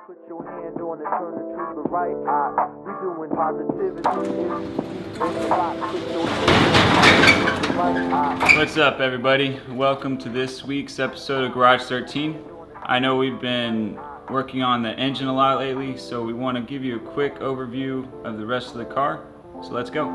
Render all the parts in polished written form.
Put your hand on it, turn it to the right eye. We doing positivity. What's up, everybody? Welcome to this week's episode of Garage 13. I know we've been working on the engine a lot lately, so we want to give you a quick overview of the rest of the car. So let's go.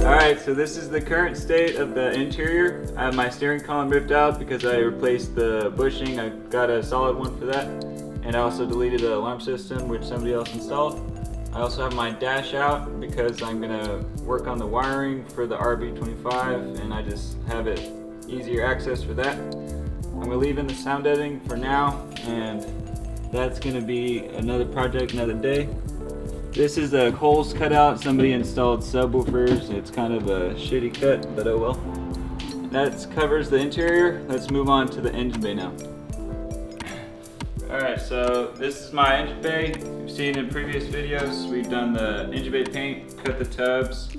Alright, so this is the current state of the interior. I have my steering column ripped out because I replaced the bushing. I got a solid one for that. And I also deleted the alarm system, which somebody else installed. I also have my dash out because I'm gonna work on the wiring for the Rb25, and I just have it easier access for that. I'm gonna leave in the sound editing for now, and that's gonna be another project another day. This is a coils cutout. Somebody installed subwoofers. It's kind of a shitty cut, but oh well. That covers the interior. Let's move on to the engine bay now. Alright, so this is my engine bay. You've seen in previous videos, we've done the engine bay paint, cut the tubs,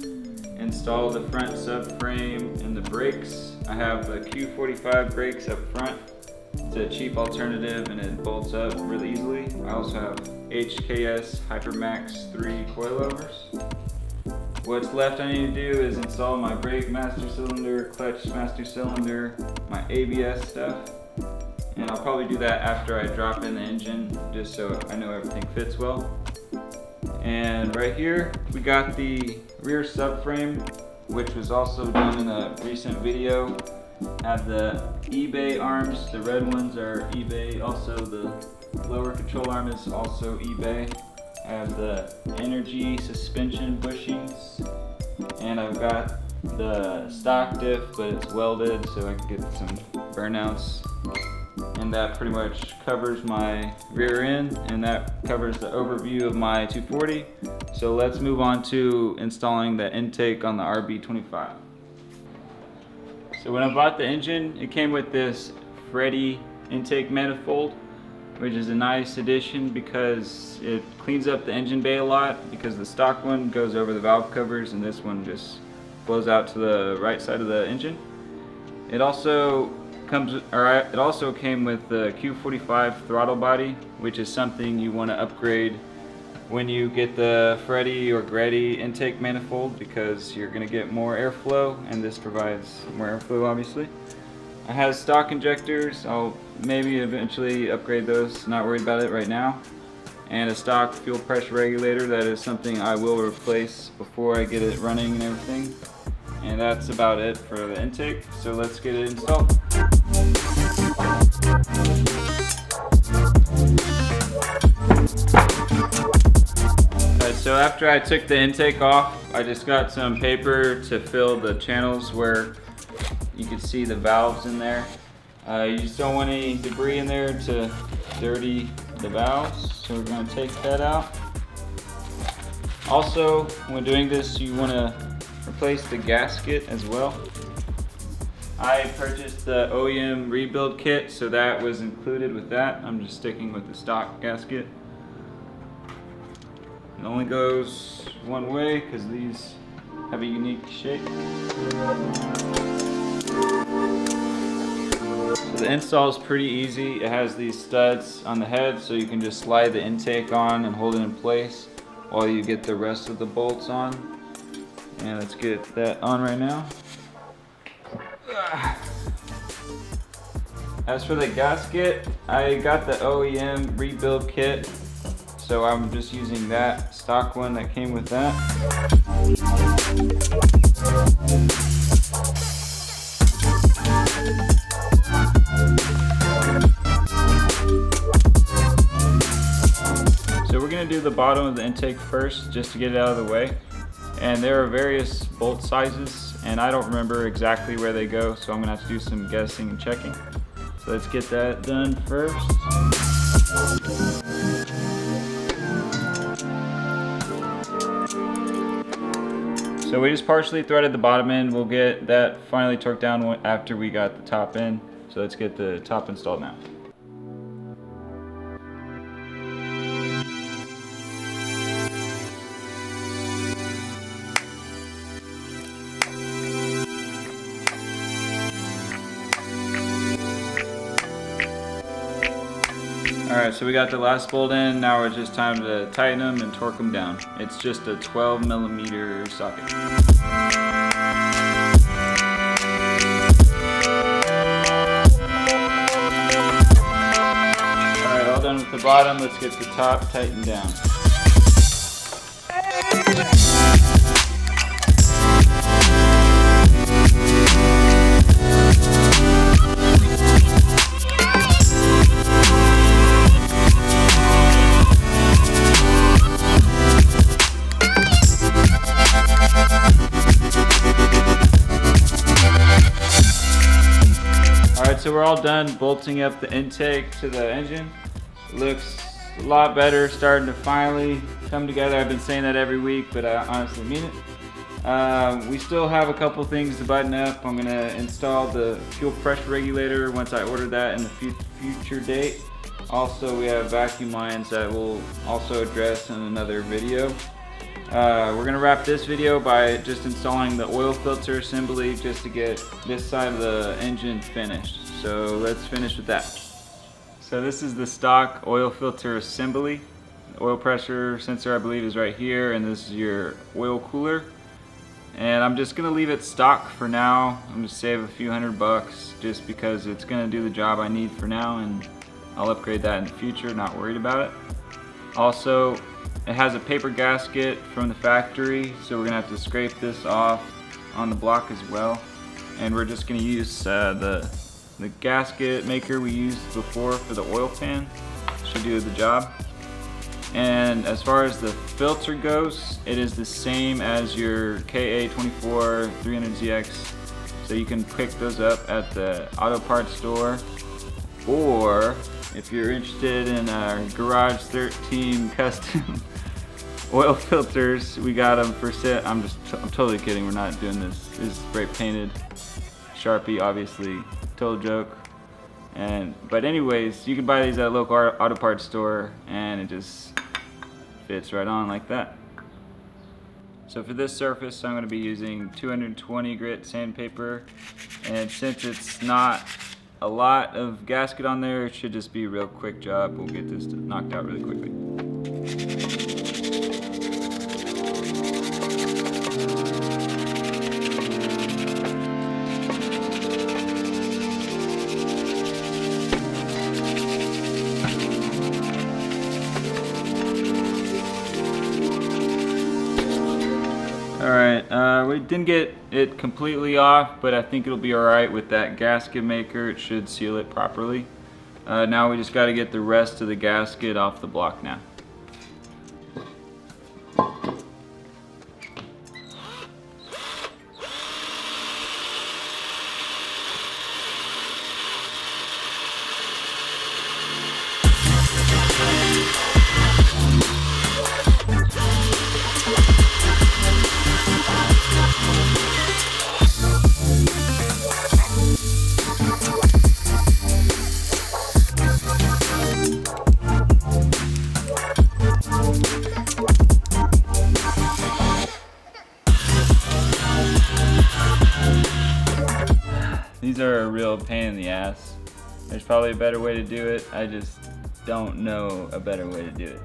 installed the front subframe and the brakes. I have the Q45 brakes up front. It's a cheap alternative and it bolts up really easily. I also have HKS hipermax 3 coilovers. What's left I need to do is install my brake master cylinder, clutch master cylinder, my ABS stuff. And I'll probably do that after I drop in the engine, just so I know everything fits well. And right here, we got the rear subframe, which was also done in a recent video. I have the eBay arms, the red ones are eBay. Also the lower control arm is also eBay. I have the energy suspension bushings. And I've got the stock diff, but it's welded so I can get some burnouts. And that pretty much covers my rear end, and that covers the overview of my 240. So let's move on to installing the intake on the Rb25. So when I bought the engine, it came with this Freddy intake manifold, which is a nice addition because it cleans up the engine bay a lot, because the stock one goes over the valve covers and this one just flows out to the right side of the engine. It also came with the Q45 throttle body, which is something you want to upgrade when you get the Freddy or Greddy intake manifold, because you're going to get more airflow, and this provides more airflow obviously. I have stock injectors. I'll maybe eventually upgrade those, not worried about it right now. And a stock fuel pressure regulator. That is something I will replace before I get it running and everything. And that's about it for the intake, so let's get it installed. So after I took the intake off, I just got some paper to fill the channels where you can see the valves in there. You just don't want any debris in there to dirty the valves, so we're going to take that out. Also, when doing this, you want to replace the gasket as well. I purchased the OEM rebuild kit, so that was included with that. I'm just sticking with the stock gasket. It only goes one way because these have a unique shape. So the install is pretty easy. It has these studs on the head, so you can just slide the intake on and hold it in place while you get the rest of the bolts on. And let's get that on right now. As for the gasket, I got the OEM rebuild kit, so I'm just using that stock one that came with that. So we're going to do the bottom of the intake first, just to get it out of the way. And there are various bolt sizes, and I don't remember exactly where they go, so I'm going to have to do some guessing and checking. So let's get that done first. So we just partially threaded the bottom end. We'll get that finally torqued down after we got the top in. So let's get the top installed now. Alright, so we got the last bolt in, now it's just time to tighten them and torque them down. It's just a 12mm socket. Alright, all done with the bottom, let's get the top tightened down. So we're all done bolting up the intake to the engine. It looks a lot better, starting to finally come together. I've been saying that every week, but I honestly mean it. We still have a couple things to button up. I'm gonna install the fuel pressure regulator once I order that in the future date. Also, we have vacuum lines that we'll also address in another video. We're gonna wrap this video by just installing the oil filter assembly just to get this side of the engine finished. So let's finish with that. So this is the stock oil filter assembly. The oil pressure sensor, I believe, is right here, and this is your oil cooler. And I'm just gonna leave it stock for now. I'm gonna save a few $100 just because it's gonna do the job I need for now, and I'll upgrade that in the future, not worried about it. Also, it has a paper gasket from the factory, so we're gonna have to scrape this off on the block as well. And we're just gonna use the gasket maker we used before for the oil pan. Should do the job. And as far as the filter goes, it is the same as your KA24300ZX. So you can pick those up at the auto parts store, or if you're interested in our Garage 13 custom oil filters, we got them for sale. I'm totally kidding. We're not doing this. This is spray painted, Sharpie, obviously. Total joke. But anyways, you can buy these at a local auto parts store, and it just fits right on like that. So for this surface, I'm going to be using 220 grit sandpaper, and since it's not a lot of gasket on there, it should just be a real quick job. We'll get this knocked out really quickly. Alright, we didn't get it completely off, but I think it'll be alright with that gasket maker. It should seal it properly. Now we just got to get the rest of the gasket off the block now. These are a real pain in the ass. There's probably a better way to do it. I just don't know a better way to do it.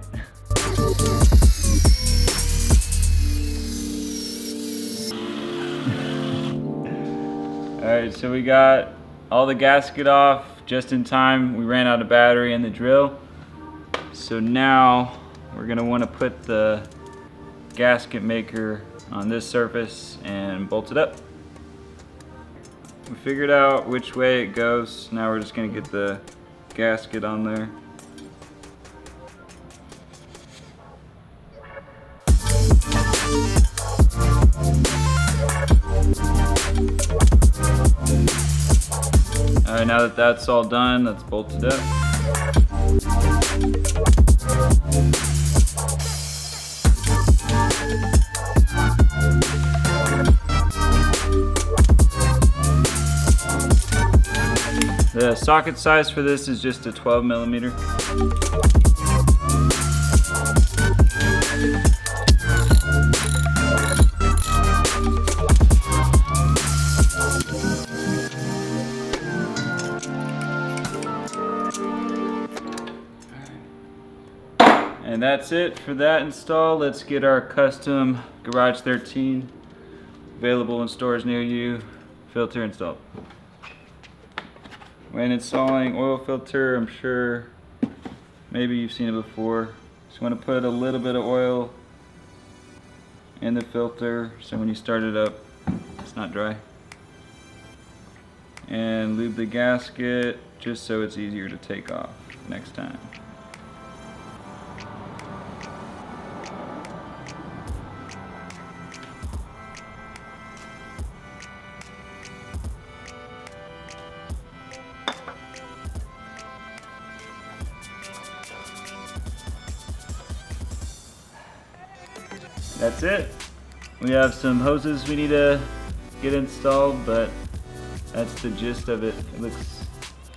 Alright, so we got all the gasket off just in time. We ran out of battery in the drill. So now we're going to want to put the gasket maker on this surface and bolt it up. We figured out which way it goes. Now we're just going to get the gasket on there. Alright, now that that's all done, let's bolt it up. The socket size for this is just a 12mm. And that's it for that install. Let's get our custom Garage 13 available in stores near you filter installed. When installing oil filter, I'm sure maybe you've seen it before. Just want to put a little bit of oil in the filter so when you start it up it's not dry. And lube the gasket just so it's easier to take off next time. That's it. We have some hoses we need to get installed, but that's the gist of it. It looks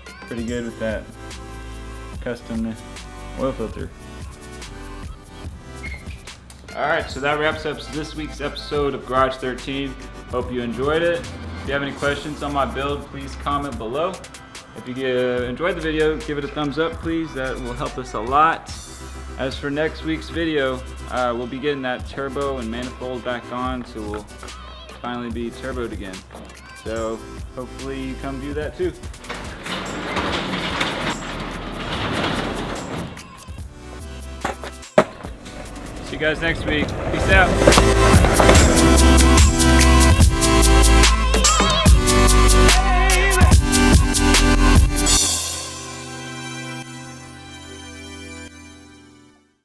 pretty good with that custom oil filter. Alright, so that wraps up this week's episode of Garage 13. Hope you enjoyed it. If you have any questions on my build, please comment below. If you enjoyed the video, give it a thumbs up please. That will help us a lot. As for next week's video, we'll be getting that turbo and manifold back on, so we'll finally be turboed again. So hopefully you come view that too. See you guys next week. Peace out.